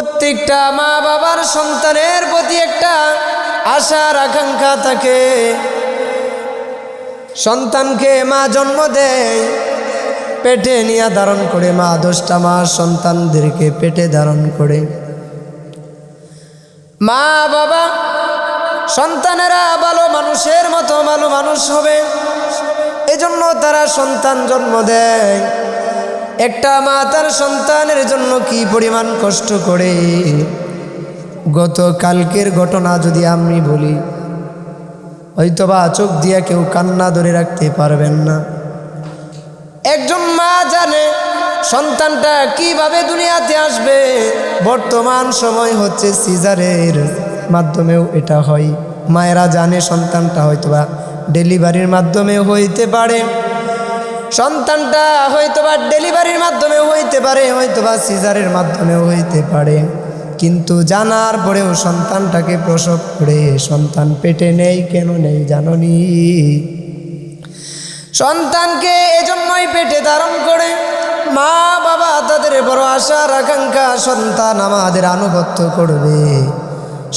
প্রত্যেকটা মা বাবার সন্তানের প্রতি একটা আশার আকাঙ্ক্ষা থাকে। সন্তানকে মা জন্ম দেয়, পেটে নিয়ে ধারণ করে, মা 10টা মাস সন্তানদেরকে পেটে ধারণ করে। মা বাবা সন্তানেরা ভালো মানুষের মতো ভালো মানুষ হবে, এজন্য তারা সন্তান জন্ম দেয়। একটা মা তার সন্তানের জন্য কি পরিমাণ কষ্ট করে। গতকালকের ঘটনা যদি আমি বলি, হয়তোবা চোখ দিয়া কেউ কান্না ধরে রাখতে পারবেন না। একজন মা জানে সন্তানটা কিভাবে দুনিয়াতে আসবে। বর্তমান সময় হচ্ছে সিজারের মাধ্যমেও এটা হয়। মায়েরা জানে সন্তানটা হয়তোবা ডেলিভারির মাধ্যমে হইতে পারে, সন্তানটা হয়তোবা ডেলিভারির মাধ্যমে হইতে পারে, হয়তোবা সিজারের মাধ্যমেও হইতে পারে। কিন্তু জানার পরেও সন্তানটাকে প্রসব করে সন্তান পেটে নেই। কেন নেই জাননি? সন্তানকে এজন্যই পেটে ধারণ করে মা বাবা তাদের বড় আশার আকাঙ্ক্ষা, সন্তান আমাদের আনুগত্য করবে,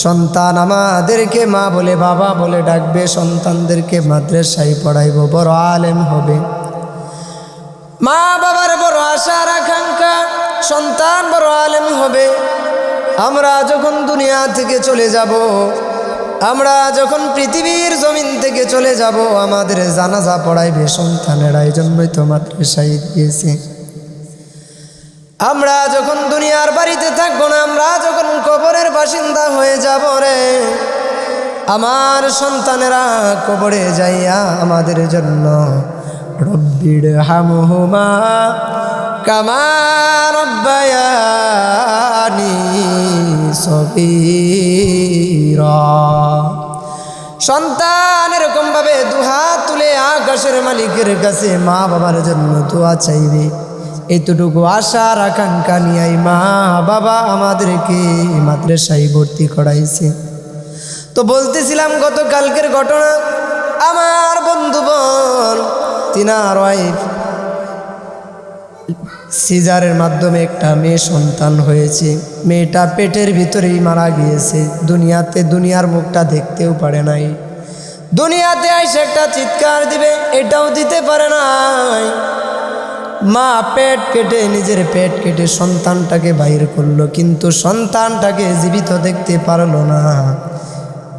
সন্তান আমাদেরকে মা বলে বাবা বলে ডাকবে, সন্তানদেরকে মাদ্রাসায় পড়াইব, বড় আলেম হবে। মা বাবার বড় আশার আকাঙ্ক্ষা সন্তান বড় আলেম হবে। আমরা যখন দুনিয়া থেকে চলে যাব, আমরা যখন পৃথিবীর জমিন থেকে চলে যাব, আমাদের জানাজা পড়াইবে সন্তানেরা। এই জন্যই তো মাদ্রাসায় দিয়েছে। আমরা যখন দুনিয়ার বাড়িতে থাকবো না, আমরা যখন কবরের বাসিন্দা হয়ে যাব রে, আমার সন্তানেরা কবরে যাইয়া আমাদের জন্য রব্বির হামহুমা কামা রব্বায়ানি সগীরা। সন্তান এরকম ভাবে দুহাত তুলে আকাশের মালিকের কাছে মা বাবার জন্য দোয়া চাইবে। এতটুকু আশার আকাঙ্ক্ষা নিয়ে মা বাবা আমাদেরকে মাদ্রাসায় ভর্তি করাইছে। তো বলতেছিলাম গতকালকের ঘটনা, আমার বন্ধু বোন তিনার ওয়াইফ সিজারের মাধ্যমে একটা মেয়ে সন্তান হয়েছে। মেয়েটা পেটের ভিতরেই মারা গিয়েছে। দুনিয়ার মুখটা দেখতেও পারে নাই। দুনিয়াতে এসে একটা চিৎকার দিবে, এটাও দিতে পারে নাই। মা পেট কেটে, নিজের পেট কেটে সন্তানটাকে বাইর করলো, কিন্তু সন্তানটাকে জীবিত দেখতে পারলো না।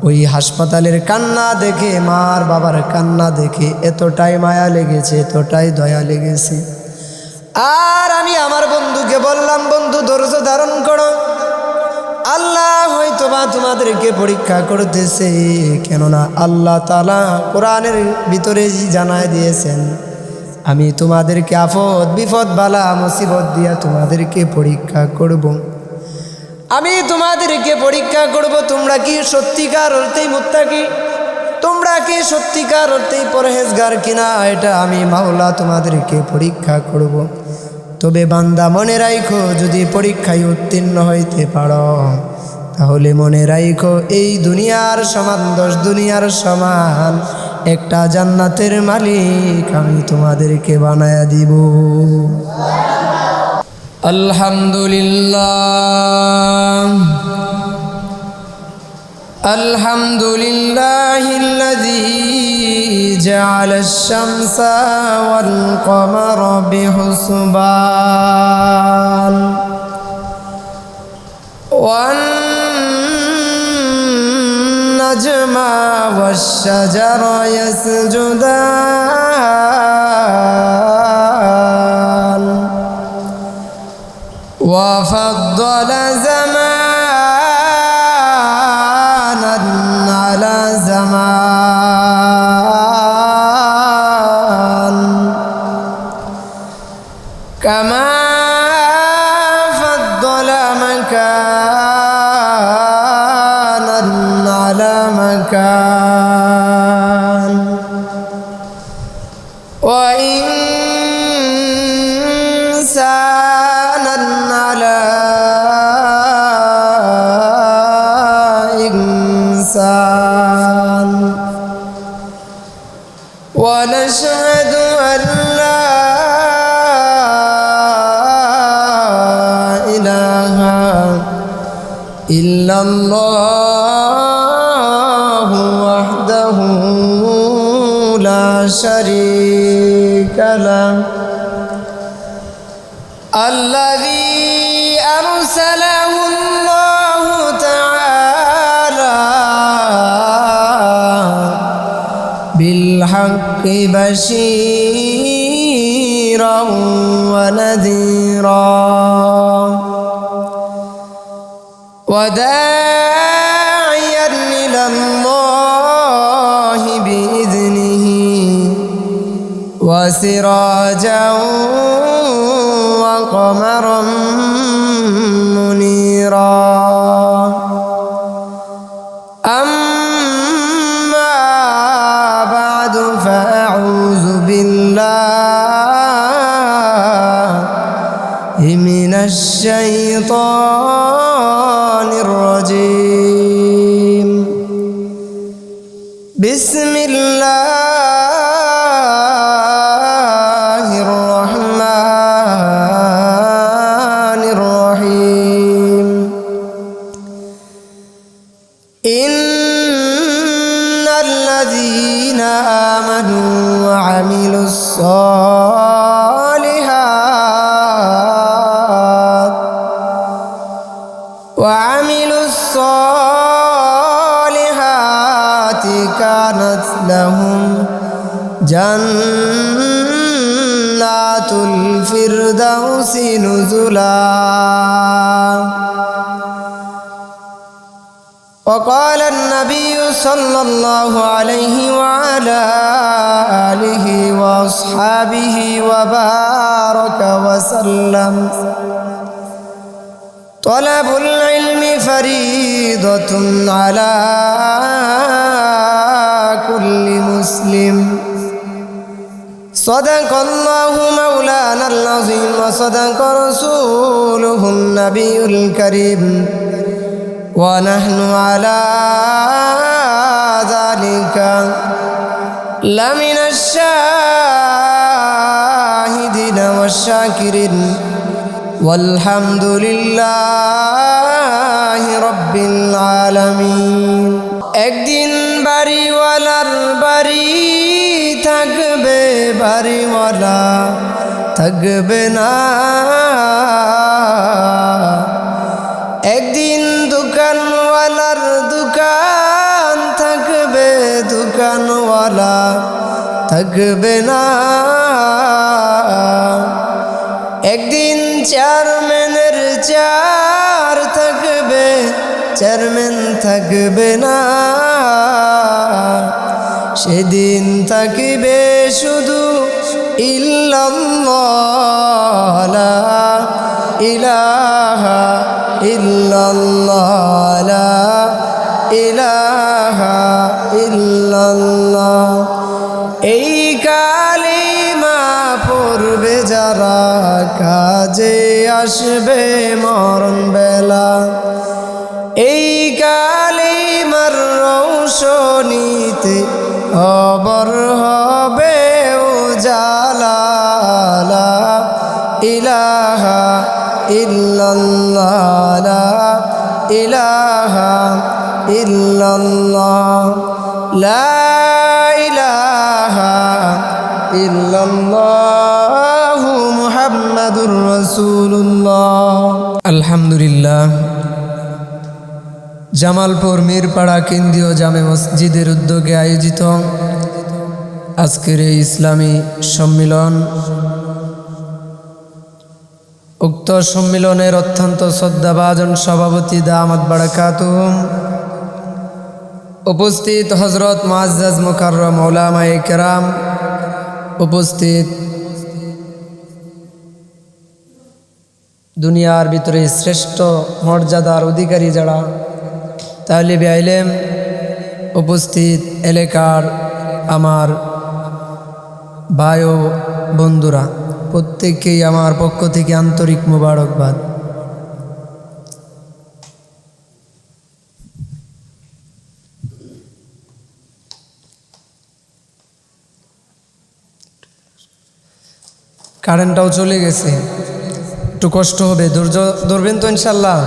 ওই হাসপাতালের কান্না দেখে, মার বাবার কান্না দেখে এতটাই মায়া লেগেছে, এতটাই দয়া লেগেছে। আর আমি আমার বন্ধুকে বললাম, বন্ধু ধৈর্য ধারণ করো, আল্লাহ হয়তোবা তোমাদেরকে পরীক্ষা করতেছে। কেননা আল্লাহ তাআলা কোরআনের ভিতরে জানায় দিয়েছেন, আমি তোমাদেরকে আফত বিপদ বালা মুসিবত দিয়া তোমাদেরকে পরীক্ষা করব। আমি তোমাদেরকে পরীক্ষা করব, তোমরা কি সত্যিকার অর্থেই মুত্তাকি, তোমরা কি সত্যিকার অর্থেই পরহেজগার কিনা, এটা আমি মাওলা তোমাদেরকে পরীক্ষা করব। তবে বান্দা মনে রাখো, যদি পরীক্ষায় উত্তীর্ণ হইতে পারো, তাহলে মনে রাখো এই দুনিয়ার সমান 10 দুনিয়ার সমান একটা জান্নাতের মালিক আমি তোমাদেরকে বানায়া দিব। আলহামদুলিল্লাহ আলহামদুলিল্লাহিল্লাযী জাআলাশ শামসা ওয়াল কমারা বিহুসবান ওয়ান নাজমা ওয়াশ-শাজারা ইয়াসজুদান ওয়া ফাদ্দালা জামানান আলা জামান কামা ফাদ্দালা মাকানান আলা মাকান ওয়া ইনসানান আলা ইনসান ওয়া নাশহাদু আন লা ইলাহা ইল্লাল্লাহু ওয়াহদাহু লা শারীকা লাহু আল্লাযী আরসালাহু আল্লাহু তাআলা বিল হাক্কি বাশীরান ওয়া নাযীরা وداعيا إلى الله بإذنه وسراجا وقمرا منيرا أما بعد فأعوذ بالله من الشيطان الرجيم بسم الله الرحمن الرحيم إن الذين آمنوا وعملوا الصالحات كانت لهم جنات الفردوس نزلا وقال النبي صلى الله عليه وعلى آله وأصحابه وبارك وسلم طلب العلم فريضة على كل مسلم صدق الله مولانا العظيم وصدق رسوله النبي الكريم ونحن على ذلك لمن الشاهدين والشاكرين والحمد لله رب العالمين একদিন বাড়িওয়ালার বাড়ি থাকবে বাড়িওয়ালা থাকবে না একদিন দোকানওয়ালার দোকান থাকবে দোকানওয়ালা থাকবে না একদিন চেয়ারম্যানের চেয়ার থাকবে চেয়ারম্যান থাকবে না সেদিন থাকবে শুধু ইল্লাল্লাহ লা ইলাহা ইল্লাল্লাহ লা ইলাহা ইল্লাল্লাহ এই কালিমা পড়বে যারা কাজে আসবে মরণ বেলা এই কালিমার রৌশনীতে খবর হবে উজালা লা ইলাহা ইল্লাল্লাহ লা ইলাহা ইল্লাল্লাহ লা ইলাহা ইল্লাল্লাহু মুহাম্মাদুর রাসূলুল্লাহ আলহামদুলিল্লাহ জামালপুর মিরপাড়া কেন্দ্রীয় জামে মসজিদের উদ্যোগে আয়োজিত আজকের এই ইসলামী সম্মিলন উক্ত সম্মিলনের অত্যন্ত শ্রদ্ধাভাজন সভাপতি দামাত বারাকাতুহুম উপস্থিত হযরত মুআজ্জাজ মুকাররম উলামায়ে কেরাম উপস্থিত দুনিয়ার ভিতরে শ্রেষ্ঠ মর্যাদার অধিকারী যারা তালিবে ইলম উপস্থিত এলাকার আমার ভাই ও বন্ধুরা প্রত্যেককেই আমার পক্ষ থেকে আন্তরিক মোবারকবাদ। কারেন্টটাও চলে গেছে, একটু কষ্ট হবে, ধৈর্য ধরবেন তো ইনশাল্লাহ।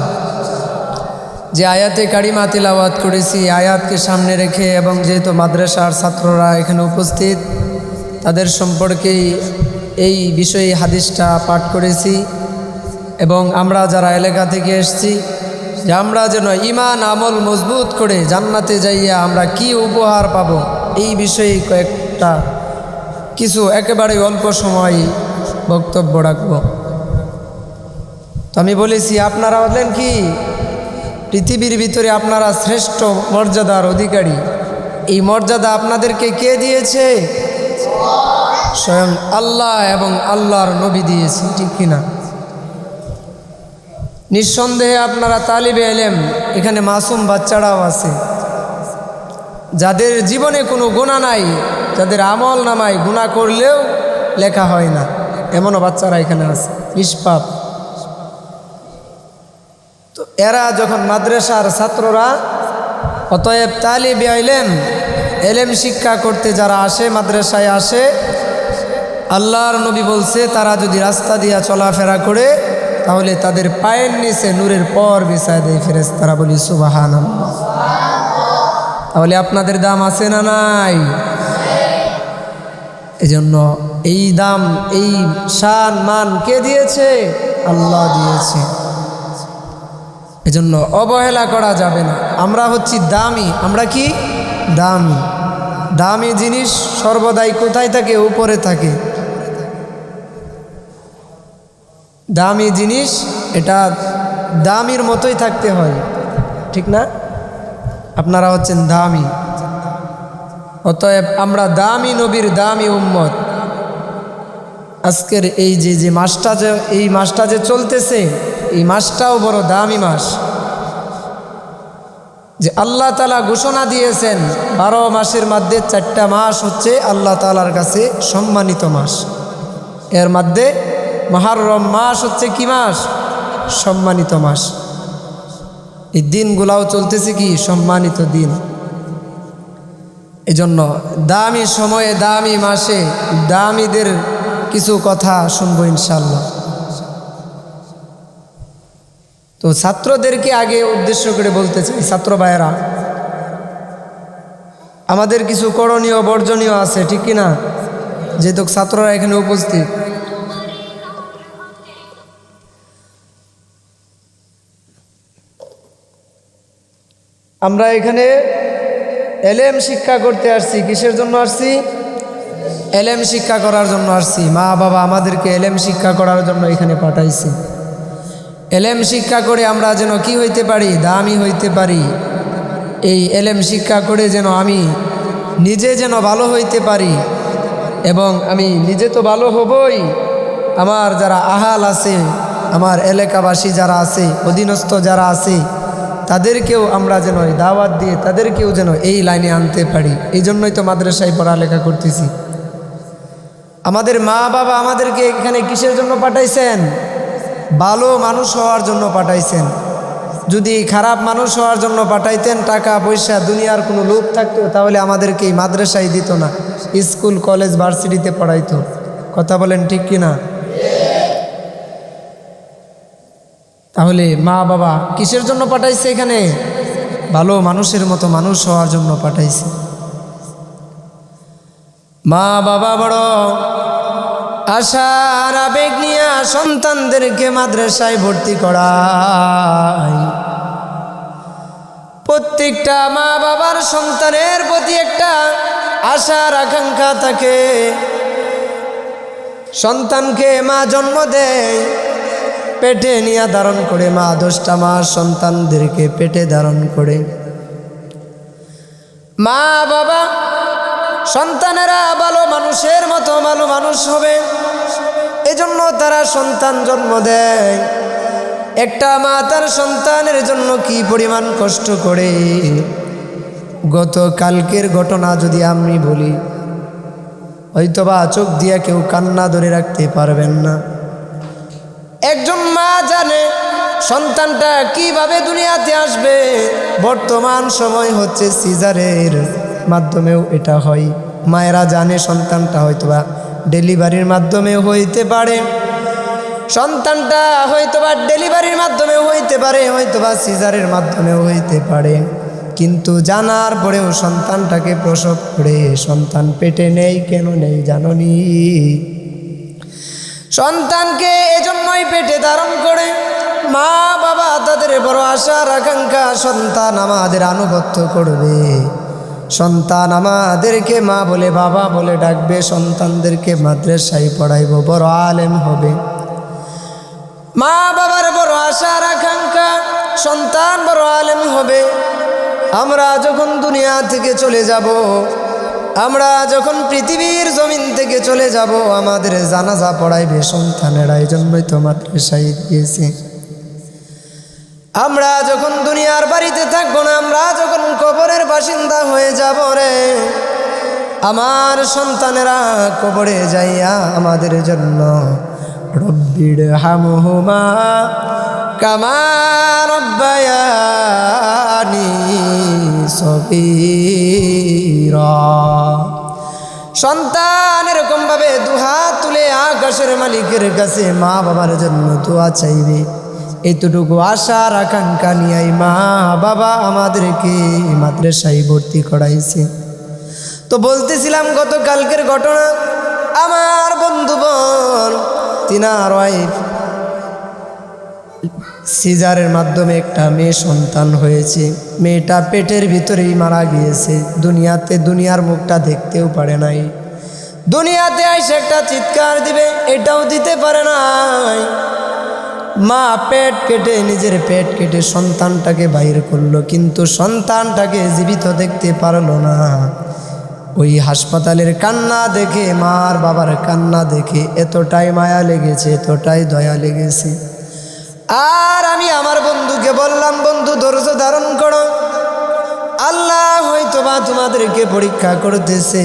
যে আয়াতে কারিমা তিলাওয়াত করেছি, আয়াতকে সামনে রেখে এবং যেহেতু মাদ্রাসার ছাত্ররা এখানে উপস্থিত, তাদের সম্পর্কেই এই বিষয়ে হাদিসটা পাঠ করেছি। এবং আমরা যারা এলাকা থেকে এসেছি, যে আমরা যেন ঈমান আমল মজবুত করে জান্নাতে যাইয়া আমরা কি উপহার পাব, এই বিষয়ে কয়েকটা কিছু একেবারে অল্প সময় বক্তব্য রাখব। তো আমি বলেছি, আপনারা হলেন কি পৃথিবীর ভিতরে আপনারা শ্রেষ্ঠ মর্যাদার অধিকারী। এই মর্যাদা আপনাদেরকে কে দিয়েছে? স্বয়ং আল্লাহ এবং আল্লাহর নবী দিয়েছে, ঠিক কিনা? নিঃসন্দেহে আপনারা তালিবে ইলম, এখানে মাসুম বাচ্চারাও আছে, যাদের জীবনে কোনো গুনাহ নাই, যাদের আমল নামায় গুনাহ করলেও লেখা হয় না, এমনও বাচ্চারা এখানে আছে, নিষ্পাপ। তো এরা যখন মাদ্রাসার ছাত্ররা, অতএব তালিবে ইলম, ইলম শিক্ষা করতে যারা আসে, মাদ্রাসায় আসে, আল্লাহর নবী বলছে তারা যদি রাস্তা দিয়া চলাফেরা করে তাহলে তাদের পায়ের নিচে নূরের পর বিছায় দেয় ফেরেশতারা। বলি সুবহানাল্লাহ। তাহলে আপনাদের দাম আছে না নাই? এজন্য এই দাম, এই শান মান কে দিয়েছে? আল্লাহ দিয়েছে। এজন্য অবহেলা করা যাবে না। আমরা হচ্ছি দামি। আমরা কি দামি? দামি জিনিস সর্বদাই কোথায় থাকে? উপরে থাকে। দামি জিনিস এটা দামির মতোই থাকতে হয়, ঠিক না? আপনারা হচ্ছেন দামি। অতএব আমরা দামি নবীর দামি উম্মত। আজকের এই যে মাসটা যে চলতেছে, এই মাসটাও বড় দামি মাস। যে আল্লাহ তাআলা ঘোষণা দিয়েছেন 12 মাসের মধ্যে 4টা মাস হচ্ছে আল্লাহ তাআলার কাছে সম্মানিত মাস। এর মধ্যে মুহররম মাস হচ্ছে কি মাস? সম্মানিত মাস। এই দিনগুলাও চলতেছে কি? সম্মানিত দিন। এজন্য দামি সময়ে, দামি মাসে দামিদের কিছু কথা শুনবো ইনশাআল্লাহ। তো ছাত্রদেরকে আগে উদ্দেশ্য করে বলতে চাই, ছাত্র ভাইয়েরা, আমাদের কিছু করণীয় বর্জনীয় আছে, ঠিক কিনা? যেহেতু ছাত্ররা এখানে উপস্থিত, আমরা এখানে এলেম শিক্ষা করতে আসছি। কিসের জন্য আসছি? এলেম শিক্ষা করার জন্য আসছি। মা বাবা আমাদেরকে এলেম শিক্ষা করার জন্য এখানে পাঠাইছে। এলেম শিক্ষা করে আমরা যেন কি হইতে পারি? দামি হইতে পারি। এই এলেম শিক্ষা করে যেন আমি নিজে যেন ভালো হইতে পারি, এবং আমি নিজে তো ভালো হবই, আমার যারা আহাল আছে, আমার এলাকাবাসী যারা আছে, অধীনস্থ যারা আছে, তাদেরকেও আমরা যেন দাওয়াত দিয়ে তাদেরকেও যেন এই লাইনে আনতে পারি। এই জন্যই তো মাদ্রাসায় পড়ালেখা করতেছি। আমাদের মা বাবা আমাদেরকে এখানে কিসের জন্য পাঠাইছেন? ভালো মানুষ হওয়ার জন্য পাঠাইছেন। যদি খারাপ মানুষ হওয়ার জন্য পাঠাইতেন, টাকা পয়সা দুনিয়ার কোনো লোভ থাকতো, তাহলে আমাদেরকে এই মাদ্রাসায় দিত না, স্কুল কলেজ ভার্সিটিতে পড়াইতো। কথা বলেন ঠিক কিনা? তাহলে মা বাবা কিসের জন্য পাঠাইছে? এখানে ভালো মানুষের মতো মানুষ হওয়ার জন্য পাঠাইছে। মা বাবা বড় আশার আবেগ নিয়ে সন্তানদেরকে মাদ্রাসায় ভর্তি করায়। প্রত্যেকটা মা বাবার সন্তানের প্রতি একটা আশার আকাঙ্ক্ষা থাকে। সন্তানকে মা জন্ম দেয়, পেটে নিয়ে ধারণ করে, মা 10টা মাস সন্তানদেরকে পেটে ধারণ করে। মা বাবা সন্তানেরা ভালো মানুষের মতো ভালো মানুষ হবে, এজন্য তারা সন্তান জন্ম দেয়। একটা মা তার সন্তানের জন্য কি পরিমাণ কষ্ট করে। গতকালকের ঘটনা যদি আমি বলি, হয়তোবা চোখ দিয়া কেউ কান্না ধরে রাখতে পারবেন না। একজন মা জানে সন্তানটা কিভাবে দুনিয়াতে আসবে। বর্তমান সময় হচ্ছে সিজারের মাধ্যমেও এটা হয়। মায়েরা জানে সন্তানটা হয়তোবা ডেলিভারির মাধ্যমেও হইতে পারে। সন্তানটা হয়তোবা ডেলিভারির মাধ্যমে হইতে পারে, হয়তোবা সিজারের মাধ্যমেও হইতে পারে, কিন্তু জানার পরেও সন্তানটাকে প্রসব করে সন্তান পেটে নেই। কেন নেই জাননি? সন্তানকে এজন্যই পেটে ধারণ করে মা বাবা তাদের বড় আশার আকাঙ্ক্ষা, সন্তান আমাদের আনুগত্য করবে, সন্তান আমাদেরকে মা বলে বাবা বলে ডাকবে, সন্তানদেরকে মাদ্রাসায় পড়াইব, বড় আলেম হবে। মা বাবার বড় আশার আকাঙ্ক্ষা সন্তান বড় আলেম হবে। আমরা যখন দুনিয়া থেকে চলে যাব, আমরা যখন পৃথিবীর জমিন থেকে চলে যাব, আমাদের জানাজা পড়াইবে সন্তানেরা। এই জন্যই তো মাদ্রাসায় দিয়েছে। আমরা যখন দুনিয়ার বাড়িতে থাকবো না, আমরা যখন কবরের বাসিন্দা হয়ে যাব রে, আমার সন্তানেরা কবরে যাইয়া আমাদের জন্য রব্বির হামহুমা কামা রব্বায়ানি সগীরা। সন্তান এরকম ভাবে দুহাত তুলে আকাশের মালিকের কাছে মা বাবার জন্য দোয়া চাইবে। এতটুকু আশার আকাঙ্ক্ষা নিয়ে মা বাবা আমাদেরকে মাদ্রাসায় ভর্তি করাইছে। তো বলতেছিলাম গতকালকের ঘটনা, আমার বন্ধুবর তিনার ওয়াইফ সিজারের মাধ্যমে একটা মেয়ে সন্তান হয়েছে। মেয়েটা পেটের ভিতরেই মারা গিয়েছে। দুনিয়ার মুখটা দেখতেও পারে নাই। দুনিয়াতে এসে একটা চিৎকার দিবে, এটাও দিতে পারে নাই। মা পেট কেটে, নিজের পেট কেটে সন্তানটাকে বাইর করলো, কিন্তু সন্তানটাকে জীবিত দেখতে পারলো না। ওই হাসপাতালের কান্না দেখে, মার বাবার কান্না দেখে এতটাই মায়া লেগেছে, এতটাই দয়া লেগেছে। আর আমি আমার বন্ধুকে বললাম, বন্ধু ধৈর্য ধারণ করো, আল্লাহ হয়তোবা তোমাদেরকে পরীক্ষা করতেছে।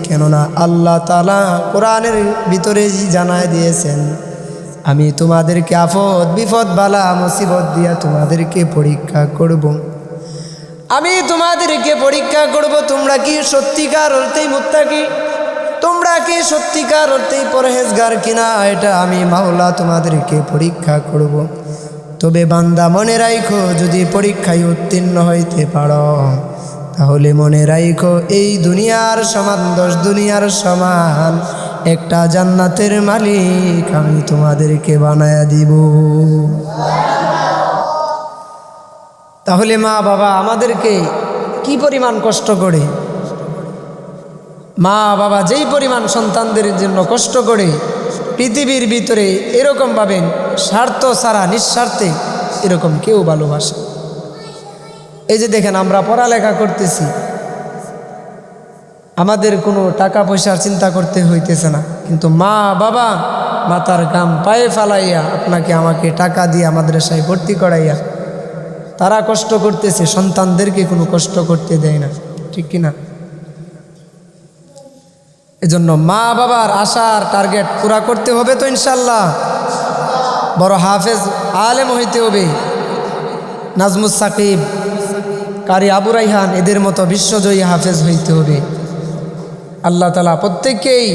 কেননা আল্লাহ তাআলা কোরআনের ভিতরে জানায় দিয়েছেন, আমি তোমাদেরকে আফত বিপদ বালা মুসিবত দিয়া তোমাদেরকে পরীক্ষা করব। আমি তোমাদেরকে পরীক্ষা করব, তোমরা কি সত্যিকার অর্থেই মুত্তাকি, তোমরা কি সত্যিকার অর্থেই পরহেজগার কিনা, এটা আমি মাওলা তোমাদেরকে পরীক্ষা করব। তবে বান্দা মনে রাখো, যদি পরীক্ষায় উত্তীর্ণ হইতে পারো, তাহলে মনে রাখো এই দুনিয়ার সমান 10 দুনিয়ার সমান একটা জান্নাতের মালিক আমি তোমাদেরকে বানায়া দিব। তাহলে মা বাবা আমাদেরকে কি পরিমাণ কষ্ট করে, মা বাবা যেই পরিমাণ সন্তানদের জন্য কষ্ট করে, পৃথিবীর ভিতরে এরকমভাবে স্বার্থ ছাড়া নিঃস্বার্থে এরকম কেউ ভালোবাসে। এই যে দেখেন, আমরা পড়ালেখা করতেছি, আমাদের কোনো টাকা পয়সার চিন্তা করতে হইতেছে না, কিন্তু মা বাবা মাথার ঘাম পায়ে ফালাইয়া আপনাকে আমাকে টাকা দিয়ে মাদ্রাসায় ভর্তি করাইয়া তারা কষ্ট করতেছে, সন্তানদেরকে কোনো কষ্ট করতে দেয় না, ঠিক কিনা? এজন্য মা বাবার আশার টার্গেট পুরা করতে হবে তো ইনশাল্লাহ। বড় হাফেজ আলেম হইতে হবে, নাজমুস সাকিব, কারি আবু রাইহান এদের মতো বিশ্বজয়ী হাফেজ হইতে হবে। আল্লাহ তাআলা প্রত্যেককেই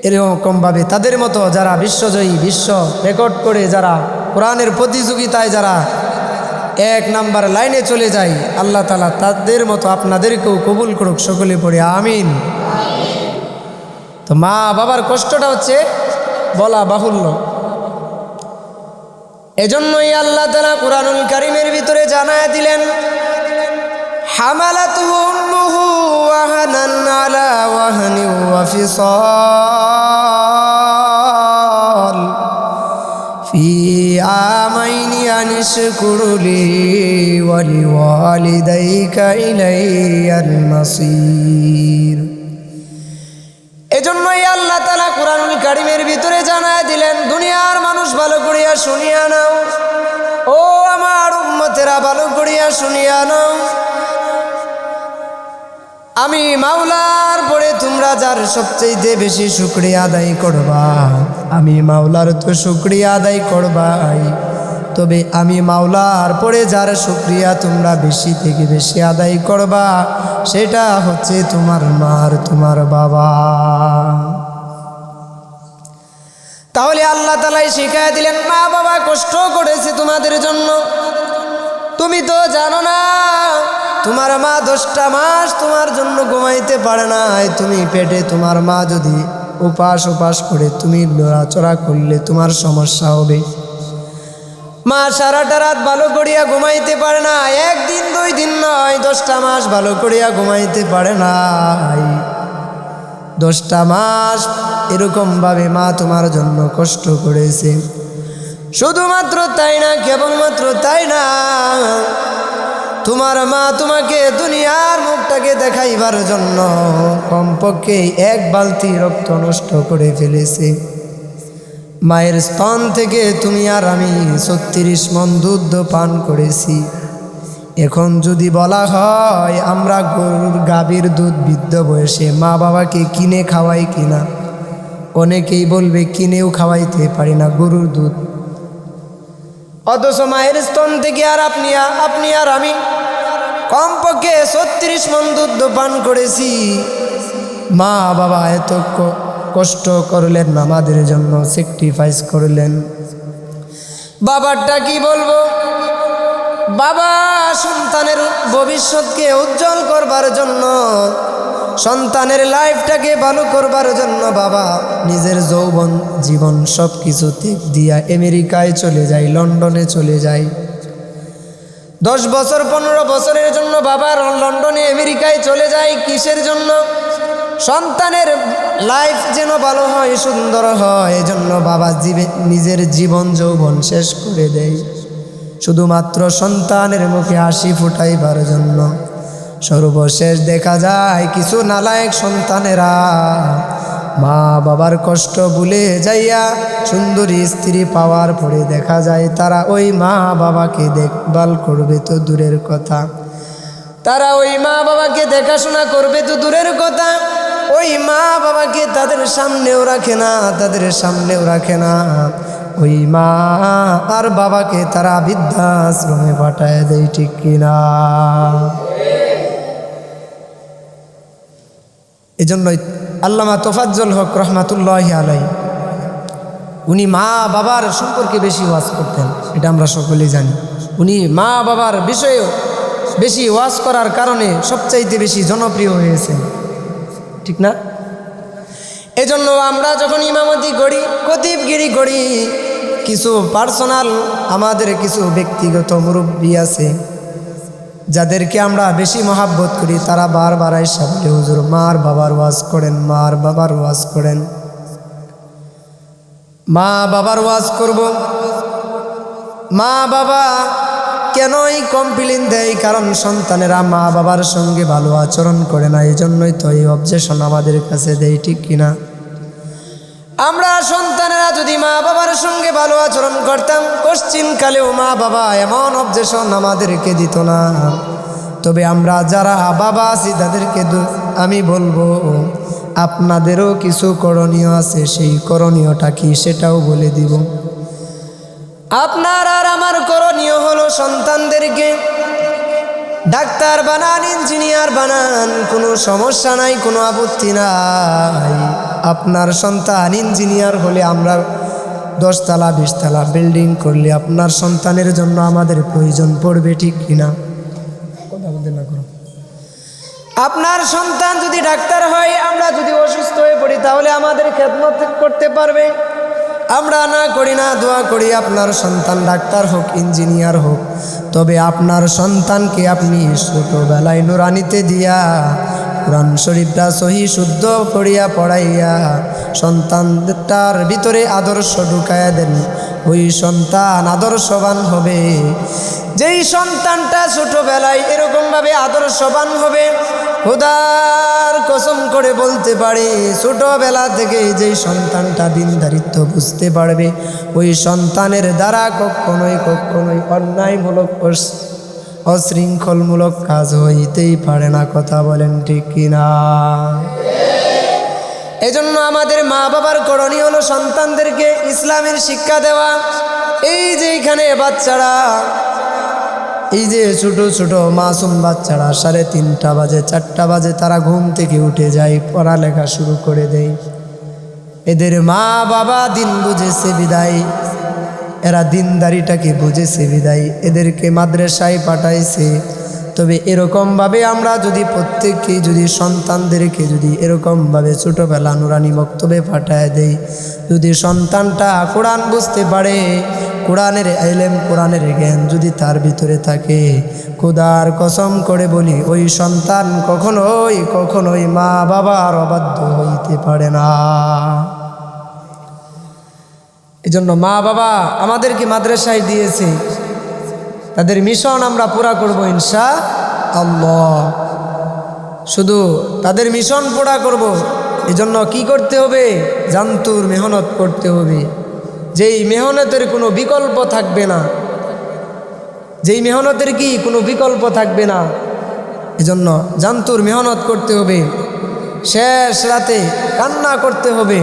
এরকমভাবে তাদের মতো যারা বিশ্বজয়ী, বিশ্ব রেকর্ড করে, যারা কোরআনের প্রতিযোগিতায় যারা 1 নাম্বার লাইনে চলে যায়, আল্লাহ তাআলা তাদের মতো আপনাদেরকেও কবুল করুক। সকলে পড়ে আমিন। তো মা বাবার কষ্টটা হচ্ছে বলা বাহুল্য। এজন্যই আল্লাহ তাআলা কুরআনুল কারীমের ভিতরে জানায় দিলেন, হামালাতুহু উম্মুহু ওয়াহানান আলা ওয়াহনি ওয়া ফিসাল ফি আমাইনি আনিশকুরলি ওয়া লিওয়ালিদাইকা ইলাইয়াল মাসির। এজন্যই আল্লাহ তাআলা কুরআনুল কারীমের ভিতরে জানায় দিলেন, দুনিয়ার মানুষ ভালো করিয়া শুনিয়া নাও, ও আমার উম্মতেরা ভালো করিয়া শুনিয়া নাও, আমি মাওলার পরে তোমরা যার সবচেয়ে বেশি শুকরিয়া আদায় করবা, আমি মাওলার তো শুকরিয়া আদায় করবাই, তবে আমি মাওলার পরে যার শুকরিয়া তোমরা বেশি থেকে বেশি আদায় করবা, সেটা হচ্ছে তোমার মার, তোমার বাবা। তাহলে আল্লাহ তাআলাই শিখায় দিলেন, মা বাবা কষ্ট করেছে তোমাদের জন্য, তুমি তো জানো না তোমার মা 10টা মাস তোমার জন্য ঘুমাইতে পারে না। তুমি পেটে তোমার মা যদি উপাস করে তুমি নড়াচড়া করলে তোমার সমস্যা হবে। মা সারাটা রাত ভালো করিয়া ঘুমাইতে পারে না, 1 দিন 2 দিন নয়, 10টা মাস ভালো করিয়া ঘুমাইতে পারে না। 10টা মাস এরকমভাবে মা তোমার জন্য কষ্ট করেছে। শুধুমাত্র তাই না, কেবলমাত্র তাই না, তোমার মা তোমাকে দুনিয়ার মুখটাকে দেখাইবার জন্য কমপক্ষে 1 বালতি রক্ত নষ্ট করে ফেলেছে। মায়ের স্তন থেকে তুমি আর আমি 36 মণ দুধ পান করেছি। এখন যদি বলা হয় আমরা গরুর গাভীর দুধ বৃদ্ধ বয়সে মা বাবাকে কিনে খাওয়াই কিনা, অনেকেই বলবে কিনেও খাওয়াইতে পারি না গরুর দুধ। অথচ মায়ের স্তন থেকে আর আপনি আর আমি কমপক্ষে 36 মণ দুধ পান করেছি। মা বাবা এত কষ্ট করলেন আমাদের জন্য, স্যাক্রিফাইস করলেন। বাবারটা কি বলবো, বাবা সন্তানের ভবিষ্যৎকে উজ্জ্বল করবার জন্য, সন্তানের লাইফটাকে ভালো করবার জন্য বাবা নিজের যৌবন জীবন সব কিছু ত্যাগ দিয়া আমেরিকায় চলে যায়, লন্ডনে চলে যায়। 10 বছর 15 বছরের জন্য বাবা লন্ডনে আমেরিকায় চলে যায়। কিসের জন্য? সন্তানের লাইফ যেন ভালো হয়, সুন্দর হয়, এজন্য বাবা নিজের জীবন যৌবন শেষ করে দেয় শুধুমাত্র সন্তানের মুখে হাসি ফুটাইবার জন্য। সর্বশেষ দেখা যায় কিছু নালায়েক সন্তানেরা মা বাবার কষ্ট ভুলে যাইয়া সুন্দরী স্ত্রী পাওয়ার পরে দেখা যায় তারা ওই মা বাবাকে দেখভাল করবে তো দূরের কথা, তারা ওই মা বাবাকে দেখাশোনা করবে তো দূরের কথা, ওই মা বাবাকে তাদের সামনেও রাখে না। ওই মা আর বাবাকে তারা বৃদ্ধাশ্রমে পাঠায় দেয়, ঠিক কিনা? এজন্যই আল্লামা তোফাজ্জল হক রহমাতুল্লাহি আলাইহি উনি মা বাবার সম্পর্কে বেশি ওয়াজ করতেন, এটা আমরা সকলেই জানি। উনি মা বাবার বিষয়েও বেশি ওয়াজ করার কারণে সবচাইতে বেশি জনপ্রিয় হয়েছেন, ঠিক না? এজন্য আমরা যখন ইমামতি করি, খতিবগিরি করি, কিছু পার্সোনাল আমাদের কিছু ব্যক্তিগত মুরব্বী আছে যাদেরকে আমরা বেশি মহাব্বত করি, তারা বারবার আইসা বলে হুজুর মার বাবার ওয়াজ করেন, মার বাবার ওয়াজ করেন। মা বাবার ওয়াজ করব, মা বাবা কেনই কমপ্লেইন দেয়? কারণ সন্তানেরা মা বাবার সঙ্গে ভালো আচরণ করে না, এই জন্যই তো এই অবজেশন আমাদের কাছে দেয়, ঠিক কিনা? আমরা সন্তানেরা যদি মা বাবার সঙ্গে ভালো আচরণ করতাম, কোশ্চিনকালেও মা বাবা এমন অবজেশন আমাদেরকে দিত না। তবে আমরা যারা বাবা আছি তাদেরকে আমি বলবো আপনাদেরও কিছু করণীয় আছে, সেই করণীয়টা কি সেটাও বলে দিব। আপনার আর আমার করণীয় হলো সন্তানদেরকে ডাক্তার বানান, ইঞ্জিনিয়ার বানান, কোনো সমস্যা নাই, কোনো আপত্তি নাই। আপনার সন্তান ইঞ্জিনিয়ার হলে আমরা 10 তলা 20 তলা বিল্ডিং করলে আপনার সন্তানের জন্য আমাদের প্রয়োজন পড়বে, ঠিক কিনা? কথা বলতে না করো। আপনার সন্তান যদি ডাক্তার হয়, আমরা যদি অসুস্থ হয়ে পড়ি তাহলে আমাদের খেদমত করতে পারবে। আমরা না করি না, দোয়া করি আপনার সন্তান ডাক্তার হোক, ইঞ্জিনিয়ার হোক। তবে আপনার সন্তানকে আপনি ছোটবেলায় নুরানিতে দিয়া কোরআন শরীফটা সহি শুদ্ধ করিয়া পড়াইয়া সন্তানটার ভিতরে আদর্শ ঢুকাইয়া দেন। ওই সন্তান আদর্শবান হবে। যেই সন্তানটা ছোটবেলায় এরকমভাবে আদর্শবান হবে, খোদার কসম করে বলতে পারে ছোটবেলা থেকে যেই সন্তানটা দিনদারিত্ব বুঝতে পারবে, ওই সন্তানের দ্বারা কখনোই অন্যায়মূলক অশৃঙ্খলমূলক কাজ হইতেই পারে না। কথা বলেন ঠিক কিনা? এজন্য আমাদের মা বাবার করণীয় হলো সন্তানদেরকে ইসলামের শিক্ষা দেওয়া। এই যে এখানে বাচ্চারা, এই যে ছোট ছোট মাসুম বাচ্চারা 3:30 বাজে 4টা বাজে তারা ঘুম থেকে উঠে যায়, পড়ালেখা শুরু করে দেয়। এদের মা বাবা দিন বুঝেছে বিদায়, এরা দিনদারিটাকে বুঝেছে বিদায় এদেরকে মাদ্রাসায় পাঠাইছে। তবে এরকমভাবে আমরা যদি প্রত্যেককেই যদি সন্তানদেরকে যদি এরকমভাবে ছোটোবেলা নুরানি মক্তবে পাঠায় দেই, যদি সন্তানটা কোরআন বুঝতে পারে, কোরআনের ইলম কোরআনের জ্ঞান যদি তার ভিতরে থাকে, খোদার কসম করে বলি ওই সন্তান কখনোই মা বাবার অবাধ্য হইতে পারে না। এজন্য মা বাবা আমাদেরকে মাদ্রাসায় দিয়েছে, তাদের মিশন আমরা পুরা করব ইনশাআল্লাহ। শুধু তাদের মিশন পুরা করব, এজন্য কি করতে হবে? জানতুর মেহনত করতে হবে, যেই মেহনতের কোনো বিকল্প থাকবে না, যেই মেহনতের কি কোনো বিকল্প থাকবে না। এজন্য জানতুর মেহনত করতে হবে, শেষ রাতে কান্না করতে হবে।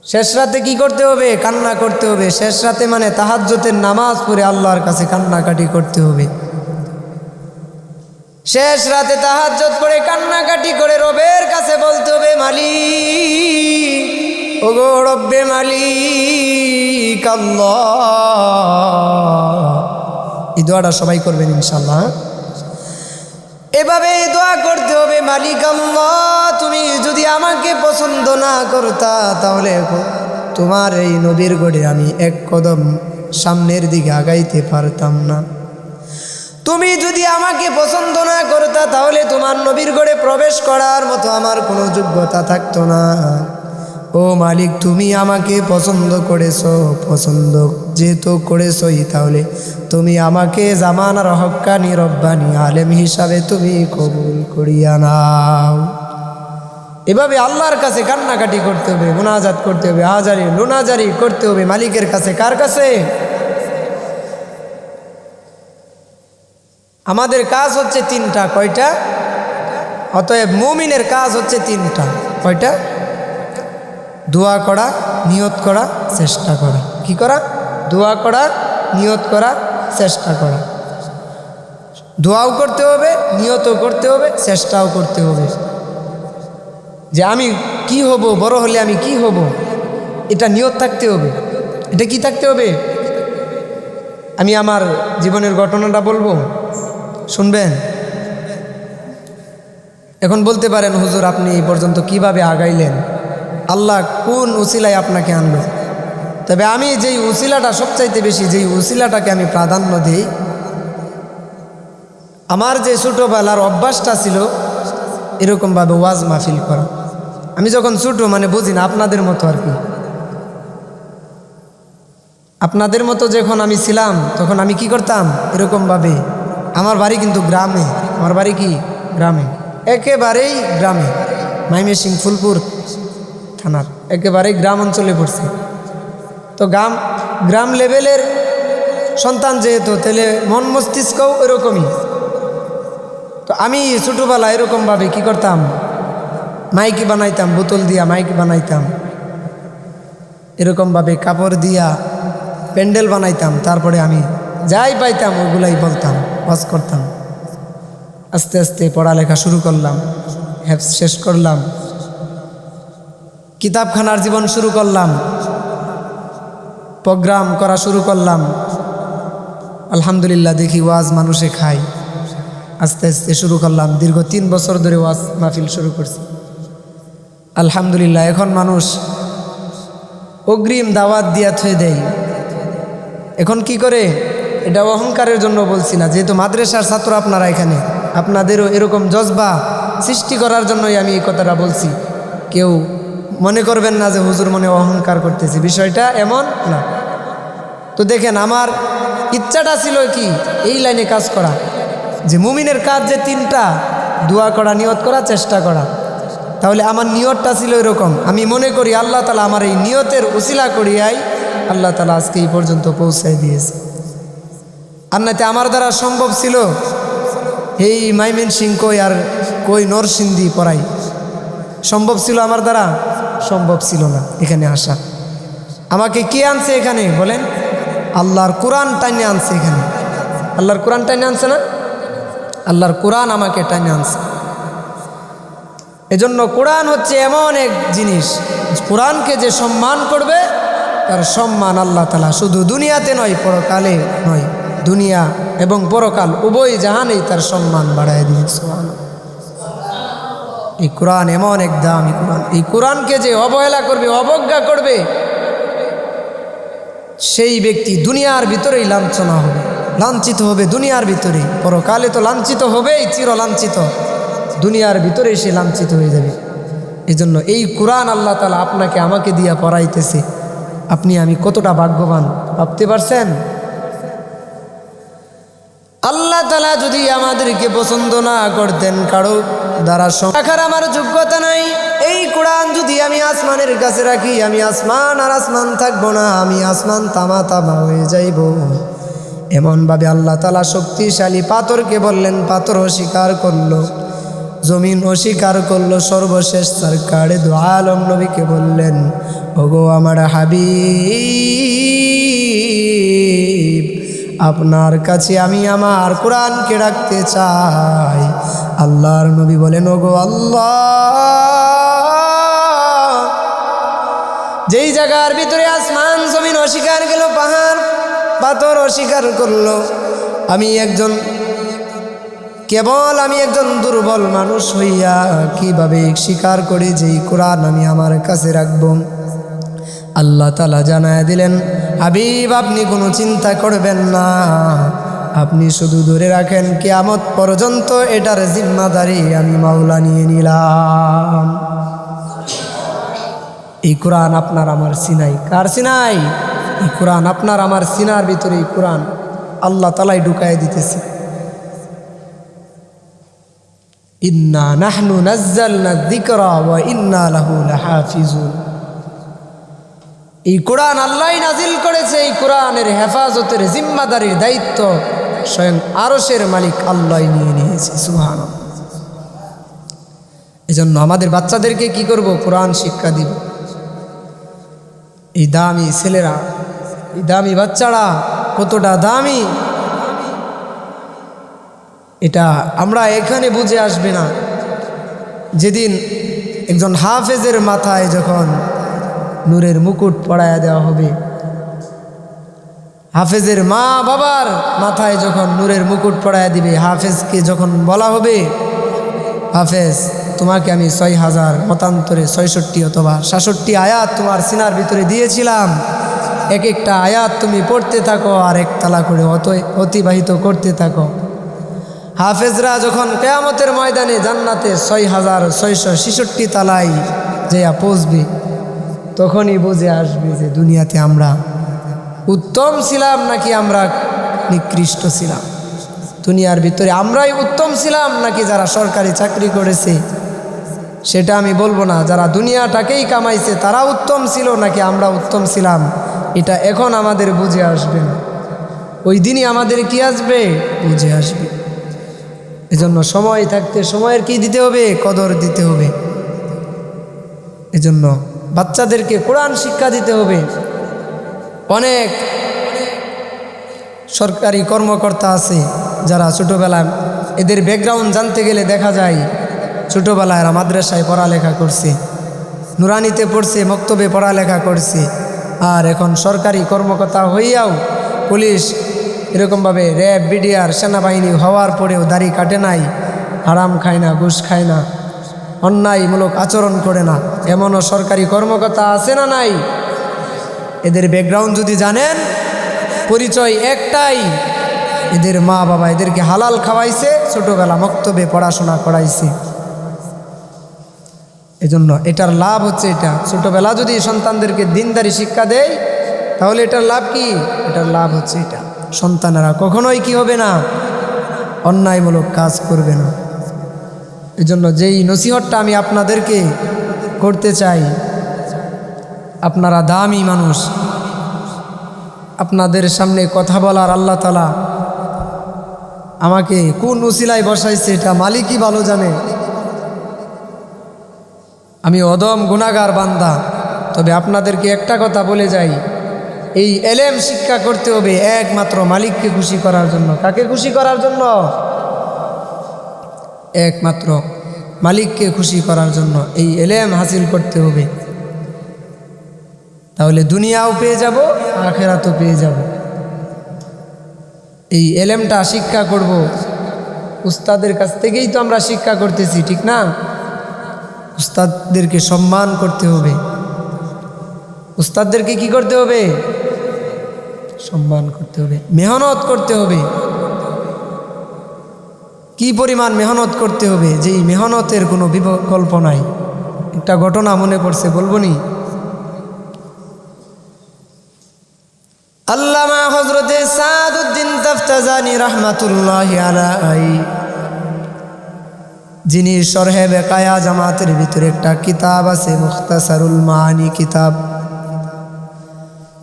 শেষ রাতে কি করতে হবে? কান্না করতে হবে। শেষ রাতে মানে তাহাজ্জুদের নামাজ পড়ে আল্লাহর কাছে কান্নাকাটি করতে হবে। শেষ রাতে তাহাজ্জুদ পড়ে কান্নাকাটি করে রবের কাছে বলতে হবে, মালিক, ওগো রব্বে মালিক আল্লাহ। এই দোয়াটা সবাই করবেন ইনশাআল্লাহ। এভাবে দোয়া করতে হবে, মালিক আল্লাহ, তুমি যদি আমাকে পছন্দ না করতা তাহলে তোমার এই নবীর গড়ে আমি এক কদম সামনের দিকে আগাইতে পারতাম না। তুমি যদি আমাকে পছন্দ না করতা তাহলে তোমার নবীর গড়ে প্রবেশ করার মতো আমার কোনো যোগ্যতা থাকতো না। ও মালিক, তুমি আমাকে পছন্দ করেছো, পছন্দ যেহেতু করেছোই তাহলে তুমি আমাকে জামানার হক্কানি রব্বানি আলেম হিসাবে তুমি কবুল করিয়া নাও। এভাবে আল্লাহর কাছে কান্নাকাটি করতে হবে, মুনাজাত করতে হবে, হাজারি লুনাজারি করতে হবে মালিকের কাছে। কার কাছে? আমাদের কাজ হচ্ছে তিনটা। কয়টা? অতএব মুমিনের কাজ হচ্ছে তিনটা। কয়টা? দোয়া করা, নিয়ত করা, চেষ্টা করা। কি করা? দোয়া করা, নিয়ত করা, চেষ্টা করা। দোয়াও করতে হবে, নিয়তও করতে হবে, চেষ্টাও করতে হবে যে আমি কি হব, বড় হলে আমি কি হব, এটা নিয়ত থাকতে হবে। এটা কি থাকতে হবে? আমি আমার জীবনের ঘটনাটা বলবো, শুনবেন? এখন বলতে পারেন, হুজুর আপনি এই পর্যন্ত কিভাবে আগাইলেন, আল্লাহ কোন উসিলায় আপনাকে আনলো? তবে আমি যেই উসিলাটা সবচাইতে বেশি, যেই উসিলাটাকে আমি প্রাধান্য দিই, আমার যে ছোটোবেলার অভ্যাসটা ছিল এরকমভাবে ওয়াজ মাহফিল করা। আমি যখন ছোটো মানে বুঝি না, আপনাদের মতো আর কি, আপনাদের মতো যখন আমি ছিলাম তখন আমি কি করতাম এরকমভাবে। আমার বাড়ি কিন্তু গ্রামে, আমার বাড়ি কি গ্রামে, একেবারেই গ্রামে, ময়মনসিংহ ফুলপুর থানার একেবারেই গ্রাম অঞ্চলে পড়ছে। তো গ্রাম লেভেলের সন্তান যেহেতু, তাহলে মন মস্তিষ্কও এরকমই। তো আমি ছোটোবেলা এরকমভাবে কি করতাম, মাইকি বানাইতাম, বোতল দিয়া মাইকি বানাইতাম, এরকমভাবে কাপড় দিয়া প্যান্ডেল বানাইতাম। তারপরে আমি যাই পাইতাম ওগুলাই বলতাম, ওয়াজ করতাম। আস্তে আস্তে পড়ালেখা শুরু করলাম, হ্যাফজ শেষ করলাম, কিতাবখানার জীবন শুরু করলাম, প্রোগ্রাম করা শুরু করলাম। আলহামদুলিল্লাহ দেখি ওয়াজ মানুষে খায়। আস্তে আস্তে শুরু করলাম, দীর্ঘ 3 বছর ধরে ওয়াজ মাহফিল শুরু করছি। আলহামদুলিল্লাহ এখন মানুষ অগ্রিম দাওয়াত দিয়া থয়ে দেয়। এখন কি করে? এটা অহংকারের জন্য বলছি না, যেহেতু মাদ্রাসার ছাত্র আপনারা এখানে, আপনাদেরও এরকম জজবা সৃষ্টি করার জন্যই আমি এই কথাটা বলছি। কেউ মনে করবেন না যে হুজুর মনে অহংকার করতেছি, বিষয়টা এমন না। তো দেখেন আমার ইচ্ছাটা ছিল কি এই লাইনে কাজ করা, যে মুমিনের কাজ যে 3টা, দোয়া করা, নিয়ত করা, চেষ্টা করা। তাহলে আমার নিয়তটা ছিল এরকম। আমি মনে করি আল্লাহ তাআলা আমার এই নিয়তের উসিলা করিয়াই আল্লাহ তাআলা আজকে এই পর্যন্ত পৌঁছায় দিয়েছে। আর নাতে আমার দ্বারা সম্ভব ছিল এই ময়মনসিংহ কই আর কই নরসিংদী পড়াই, সম্ভব ছিল আমার দ্বারা? সম্ভব ছিল না এখানে আসা। আমাকে কে আনছে এখানে বলেন? আল্লাহর কোরআন টাইনে আনছে এখানে। আল্লাহর কোরআন টাইনে আনছে না? আল্লাহর কোরআন আমাকে টাইনে আনছে। এজন্য কোরআন হচ্ছে এমন এক জিনিস, কোরআনকে যে সম্মান করবে তার সম্মান আল্লাহ তাআলা শুধু দুনিয়াতে নয়, পরকালে নয়, দুনিয়া এবং পরকাল উভয় জাহানেই তার সম্মান বাড়ায় দিবে। সুবহানাল্লাহ। এই কোরআন এমন এক দামি কোরআন, এই কোরআনকে যে অবহেলা করবে, অবজ্ঞা করবে, সেই ব্যক্তি দুনিয়ার ভিতরেই লাঞ্ছনা হবে, লাঞ্ছিত হবে দুনিয়ার ভিতরে, পরকালে তো লাঞ্ছিত হবেই, চির লাঞ্ছিত, দুনিয়ার ভিতরেই সে লাঞ্ছিত হয়ে যাবে। এই জন্য এই কোরআন আল্লাহ তাআলা আপনাকে আমাকে দিয়া পড়াইতেছে, আপনি আমি কতটা ভাগ্যবান ভাবতে পারছেন? আল্লাহ তাআলা যদি আমাদেরকে পছন্দ না করতেন, কারো দ্বারা রাখার আমার যোগ্যতা নাই, এই কোরআন যদি আমি আসমানের কাছে রাখি, আমি আসমান আর আসমান থাকবো না, আমি আসমান তামা তামা হয়ে যাইব। এমনভাবে আল্লাহ তাআলা শক্তিশালী পাথরকে বললেন, পাথর অস্বীকার করলো, জমিন অস্বীকার করলো, সর্বশেষ সরকারে দু আলম নবীকে বললেন, ওগো আমার হাবিব, আপনার কাছে আমি আমার কোরআনকে রাখতে চাই। আল্লাহর নবী বলেন, ওগো আল্লাহ, যেই জায়গার ভিতরে আসমান জমিন অস্বীকার গেল, পাহাড় পাথর অস্বীকার করলো, আমি একজন দুর্বল মানুষ হইয়া কিভাবে স্বীকার করি যে এই কোরআন আমি আমার কাছে রাখব? আল্লাহ তাআলা জানায় দিলেন, হাবিব আপনি কোনো চিন্তা করবেন না, আপনি শুধু ধরে রাখেন, কিয়ামত পর্যন্ত এটার জিম্মাদারি আমি মাওলা নিয়ে নিলাম। এই কোরআন আপনার আমার সিনাই, কার সিনাই? এই কোরআন আপনার আমার সিনার ভিতরে এই কোরআন আল্লাহ তাআলাই ঢুকায় দিতেছে। ইন্না নাহনু নাজ্জালনা যিকরা ওয়া ইন্না লাহু লাহাফিজুন। এই কোরআন আল্লাহই নাজিল করেছে, এই কোরআনের হেফাজতের জিম্মাদারির দায়িত্ব স্বয়ং আরশের মালিক আল্লাহই নিয়ে নিয়েছে। সুবহানাল্লাহ। এজন্য আমাদের বাচ্চাদেরকে কি করব? কোরআন শিক্ষা দিব। এই দামি ছেলেরা, এই দামি বাচ্চারা কতটা দামি, এটা আমরা এখানে বুঝে আসবে না। যেদিন একজন হাফেজের মাথায় যখন নূরের মুকুট পরায়া দেওয়া হবে, হাফেজের মা বাবার মাথায় যখন নূরের মুকুট পরায়া দিবে, হাফেজকে যখন বলা হবে, হাফেজ তোমাকে আমি ৬,০০০ মতান্তরে ৬৬ অথবা ৬৭ আয়াত তোমার সিনার ভিতরে দিয়েছিলাম, এক একটা আয়াত তুমি পড়তে থাকো আর একতলা করে অতিবাহিত করতে থাকো। হাফেজরা যখন কিয়ামতের ময়দানে জান্নাতে ৬,৬৬৬ তালায় যেয়া পৌঁছবে, তখনই বুঝে আসবে যে দুনিয়াতে আমরা উত্তম ছিলাম নাকি আমরা নিকৃষ্ট ছিলাম, দুনিয়ার ভিতরে আমরাই উত্তম ছিলাম নাকি যারা সরকারি চাকরি করেছে সেটা আমি বলবো না, যারা দুনিয়াটাকেই কামাইছে তারা উত্তম ছিল নাকি আমরা উত্তম ছিলাম, এটা এখন আমাদের বুঝে আসবে না, ওই দিনই আমাদের কি আসবে? বুঝে আসবে। এজন্য সময় থাকতে সময়ের কি দিতে হবে? কদর দিতে হবে। এজন্য বাচ্চাদেরকে কোরআন শিক্ষা দিতে হবে। অনেক সরকারি কর্মকর্তা আছে যারা ছোটোবেলায়, এদের ব্যাকগ্রাউন্ড জানতে গেলে দেখা যায় ছোটোবেলায় এরা মাদ্রাসায় পড়ালেখা করছে, নুরানিতে পড়ছে, মক্তবে পড়ালেখা করছে, আর এখন সরকারি কর্মকর্তা হইয়াও পুলিশ এরকমভাবে র্যাব বিডিআর সেনাবাহিনী হওয়ার পরেও দাড়ি কাটে নাই, হারাম খায় না, ঘুষ খায় না, অন্যায়মূলক আচরণ করে না, এমনও সরকারি কর্মকর্তা আছে না নাই? এদের ব্যাকগ্রাউন্ড যদি জানেন, পরিচয় একটাই, এদের মা বাবা এদেরকে হালাল খাওয়াইছে, ছোটোবেলা মক্তবে পড়াশোনা করাইছে। এজন্য এটার লাভ হচ্ছে এটা, ছোটোবেলা যদি সন্তানদেরকে দিনদারি শিক্ষা দেয় তাহলে এটার লাভ কি? এটার লাভ হচ্ছে এটা, সন্তানেরা কখনোই কি হবে না? অন্যায়মূলক কাজ করবে না। এজন্য যেই নসিহতটা আমি আপনাদেরকে করতে চাই, আপনারা দামি মানুষ, আপনাদের সামনে কথা বলার আল্লাহ তাআলা আমাকে কোন উসিলায় বসাইছে এটা মালিকই ভালো জানে। আমি অদম গুনাহগার বান্দা, তবে আপনাদেরকে একটা কথা বলে যাই, এই এলেম শিক্ষা করতে হবে একমাত্র মালিককে খুশি করার জন্য। কাকে খুশি করার জন্য? একমাত্র মালিককে খুশি করার জন্য এই এলেম হাসিল করতে হবে। তাহলে দুনিয়াও পেয়ে যাব, আখিরাতও পেয়ে যাব। এই এলেমটা শিক্ষা করব উস্তাদের কাছ থেকেই তো আমরা শিক্ষা করতেছি, ঠিক না? উস্তাদদেরকে সম্মান করতে হবে। উস্তাদদেরকে কি করতে হবে? সম্মান করতে হবে, মেহনত করতে হবে। কি পরিমাণ মেহনত করতে হবে, যেই মেহনতের কোনো বিকল্প নাই। একটা ঘটনা মনে পড়ছে, বলবো নি? আল্লামা হযরতে সাদউদ্দিন তাফতাজানী রাহমাতুল্লাহি আলাইহি, যিনি শরহে বেকায়া জামাতের ভিতরে একটা কিতাব আছে মুখতাসারুল মাআনি কিতাব,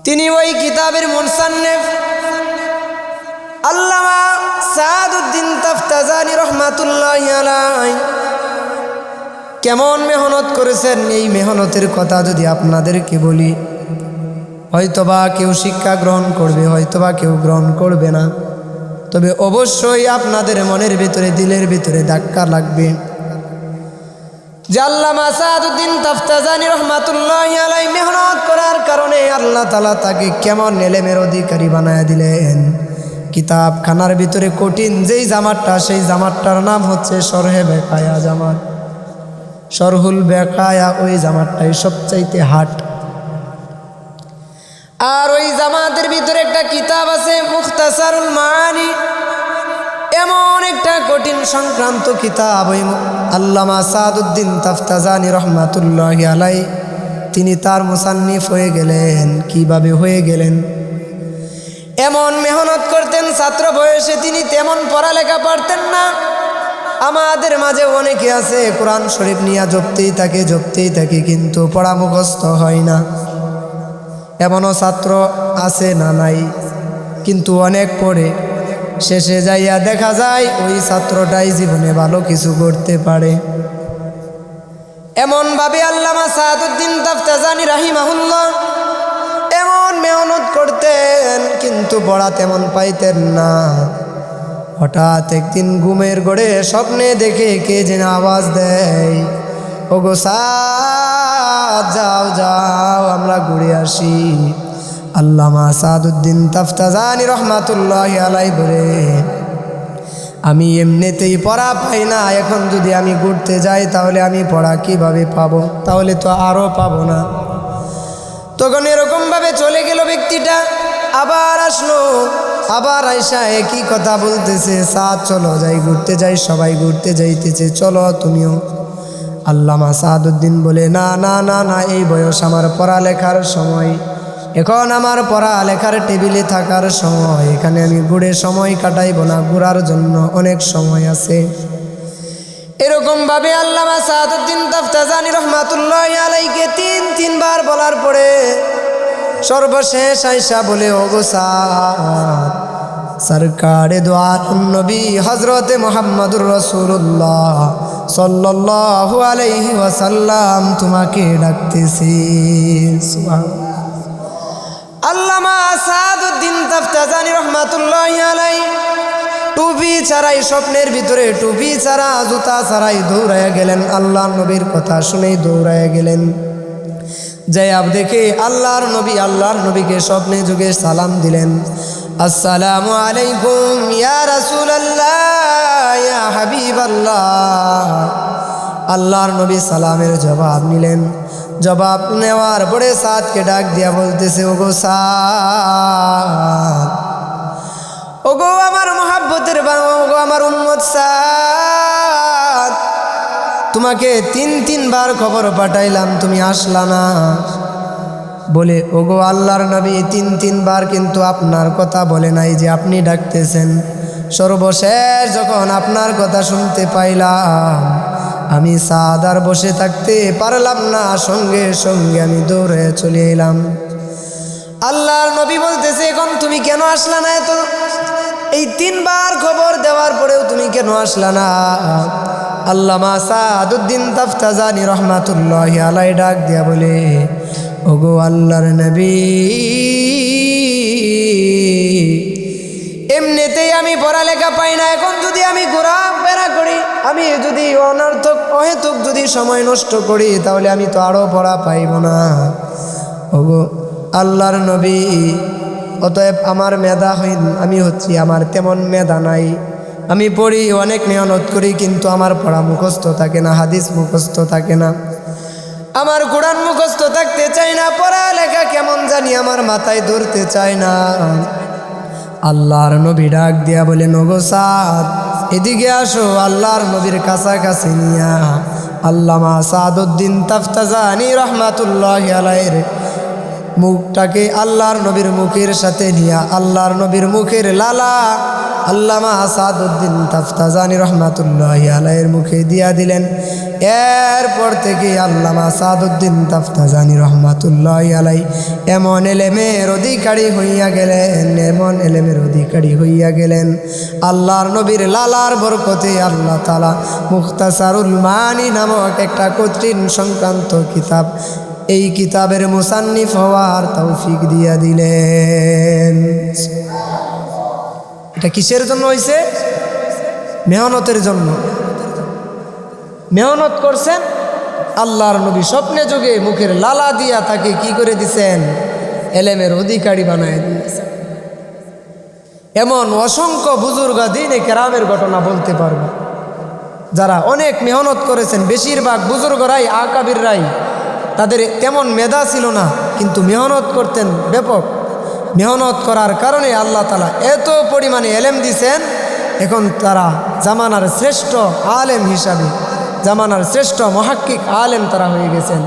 তিনি ওই কিতাবের মুসান্নিফ আল্লামা সাদউদ্দিন তাফতাজানী রাহমাতুল্লাহি আলাইহি কেমন মেহনত করেছেন, এই মেহনতের কথা যদি আপনাদেরকে বলি, হয়তোবা কেউ শিক্ষা গ্রহণ করবে, হয়তোবা কেউ গ্রহণ করবে না, তবে অবশ্যই আপনাদের মনের ভিতরে, দিলের ভিতরে ধাক্কা লাগবে যে আল্লামা সাদউদ্দিন তাফতাজানী রাহমাতুল্লাহি আলাইহি মেহনত করার কারণে আল্লাহ তাআলা তাকে কেমন এলেমের অধিকারী বানায়া দিলেন। কিতাবখানার ভিতরে কঠিন যেই জামাতটা, সেই জামাতটার নাম হচ্ছে শরহে বেকায়া জামাত। শরহুল বেকায়া ওই জামাতটাই সবচাইতে হাট। আর ওই জামাতের ভিতরে একটা কিতাব আছে মুখতাসারুল মাআনি, এমন একটা কঠিন সংক্রান্ত কিতাব। ওই আল্লামা সাদউদ্দিন তাফতাজানী রাহমাতুল্লাহি আলাইহি তিনি তার মুসান্নিফ হয়ে গেলেন। কিভাবে হয়ে গেলেন? এমন মেহনত করতেন, ছাত্র বয়সে তিনি তেমন পড়ালেখা পারতেন না। আমাদের মাঝে অনেকে আছে কোরআন শরীফ নিয়ে জপতেই থাকে, কিন্তু পড়া মুখস্থ হয় না। এমনও ছাত্র আছে না নাই? কিন্তু অনেক পড়ে, শেষে যাইয়া দেখা যায় ওই ছাত্রটাই জীবনে ভালো কিছু করতে পারে। এমনভাবে আল্লামা সাদউদ্দিন তাফতাজানী রাহিমাহুল্লাহ এমন মেহনত করতেন, কিন্তু পড়া তেমন পাইতেন না। হঠাৎ একদিন ঘুমের ঘোরে স্বপ্নে দেখে কে যেন আওয়াজ দেয়, ওগো সাদ, যাও যাও আমরা ঘুরে আসি। আল্লামা সাদউদ্দিন তাফতাজানী রাহমাতুল্লাহি আলাইহি বলে, আমি এমনিতেই পড়া পাই না, এখন যদি আমি ঘুরতে যাই তাহলে আমি পড়া কিভাবে পাবো? তাহলে তো আরও পাবো না। তখন এরকমভাবে চলে গেল ব্যক্তিটা। আবার আসলো, আবার আয়সা একই কথা বলতেছে, সাদ চলো যাই, ঘুরতে যাই, সবাই ঘুরতে যাইতেছে, চলো তুমিও। আল্লামা সাদউদ্দিন বলে, না না না না, এই বয়স আমার পড়ালেখার সময়, এখন আমার পড়ালেখার টেবিলে থাকার সময়, এখানে আমি ঘুরে সময় কাটাইব না, ঘোরার জন্য অনেক সময় আছে। এরকমভাবে আল্লামা সাদউদ্দিন তাফতাজানী রাহমাতুল্লাহি আলাইহিকে তিনবার বলার পরে সর্বশেষ আয়সা বলে, ওগো সাদ, সরকারে দো আলম নবী হযরতে মুহাম্মদুর রাসূলুল্লাহ সাল্লাল্লাহু আলাইহি ওয়াসাল্লাম তোমাকে ডাকতেছি। সুবহানাল্লাহ। আল্লামা সাদউদ্দিন তাফতাজানী রাহমাতুল্লাহি আলাইহি টুপি ছাড়াই, স্বপ্নের ভিতরে টুপি ছাড়া, জুতা ছাড়াই দৌড়াইয়া গেলেন। আল্লাহর নবীর কথা শুনেই দৌড়াইয়া গেলেন। যাই দেখে আল্লাহর নবীকে স্বপ্নে যুগে সালাম দিলেন, আসসালামু আলাইকুম ইয়া রাসূলুল্লাহ ইয়া হাবিবাল্লাহ। আল্লাহর নবী সালামের জবাব নিলেন। জবাব নেওয়ার পরে সাদকে ডাক দিয়া বলতেছে, ওগো সাদ, ওগো আমার মহাব্বতের বাবা, ওগো আমার উম্মত সাদ, তোমাকে তিনবার খবর পাঠাইলাম, তুমি আসলা না। বলে, ওগো আল্লাহর নবী, তিনবার কিন্তু আপনার কথা বলে নাই যে আপনি ডাকতেছেন। সর্বশেষ যখন আপনার কথা শুনতে পাইলাম, আমি সাদ আর বসে থাকতে পারলাম না, সঙ্গে সঙ্গে আমি দৌড়ে চলে এলাম। আল্লাহর নবী বলতেছে, এখন তুমি কেন আসলা না? এত এই তিনবার খবর দেওয়ার পরেও তুমি কেন আসলা না? আল্লামা সাদউদ্দিন তাফতাজানী রাহমাতুল্লাহি আলাইহি ডাক দিয়া বলে, ওগো আল্লাহর নবী, এমনিতেই আমি পড়ালেখা পাই না, এখন যদি আমি ঘোরাফেরা করি আমি যদি অনর্থক অহেতুক যদি সময় নষ্ট করি তাহলে আমি তো আরও পড়া পাইব না। ওগো আল্লাহর নবী, অতএব আমার মেধাহীন আমি হচ্ছি, আমার তেমন মেধা নাই। আমি পড়ি, অনেক মেহনত করি, কিন্তু আমার পড়া মুখস্থ থাকে না, হাদিস মুখস্থ থাকে না, আমার কোরআন মুখস্থ থাকতে চাই না, পড়ালেখা কেমন জানি আমার মাথায় ধরতে চায় না। আল্লাহর নবী ডাক দিয়া বলে, নগো সাদ, এদিকে আসো। আল্লাহর নবীর কাছাকাছি নিয়া আল্লামা সাদউদ্দিন তাফতাজানি রহমাতুল্লাহি আলাইহির মুখটাকে আল্লাহর নবীর মুখের সাথে নিয়া আল্লাহর নবীর মুখের লালা আল্লামা সাদউদ্দিন তাফতাজানি রহমাতুল্লাহি আলাইহির মুখে দিয়া দিলেন। এরপর থেকে আল্লামা সাদউদ্দিন তাফতাজানি রহমাতুল্লাহি আলাইহি এমন এলেমের অধিকারী হইয়া গেলেন, এমন এলেমের অধিকারী হইয়া গেলেন। আল্লাহর নবীর লালার বরকতে আল্লাহ তাআলা মুখতাসারুল মানি নামক একটা কঠিন সংক্রান্ত কিতাব, এই কিতাবের মুসান্নিফ হওয়ার তৌফিক দিয়া দিলেন। এটা কিসের জন্য হয়েছে? মেহনতের জন্য। মেহনত করছেন, আল্লাহর নবী স্বপ্নে যোগে মুখের লালা দিয়া তাকে কি করে দিছেন? এলেমের অধিকারী বানায় দিয়েছেন। এমন অসংখ্য বুজুর্গ দ্বীনে কেরামের ঘটনা বলতে পারব, যারা অনেক মেহনত করেছেন। বেশিরভাগ বুজুর্গরাই, আকাবিররাই, তাদের তেমন মেধা ছিল না, কিন্তু মেহনত করতেন ব্যাপক। মেহনত করার কারণে আল্লাহ তাআলা এত পরিমাণে এলেম দিছেন, এখন তারা জামানার শ্রেষ্ঠ আলেম হিসাবে, জামানার শ্রেষ্ঠ মুহাক্কিক আলেম তারা হয়ে গেছেন।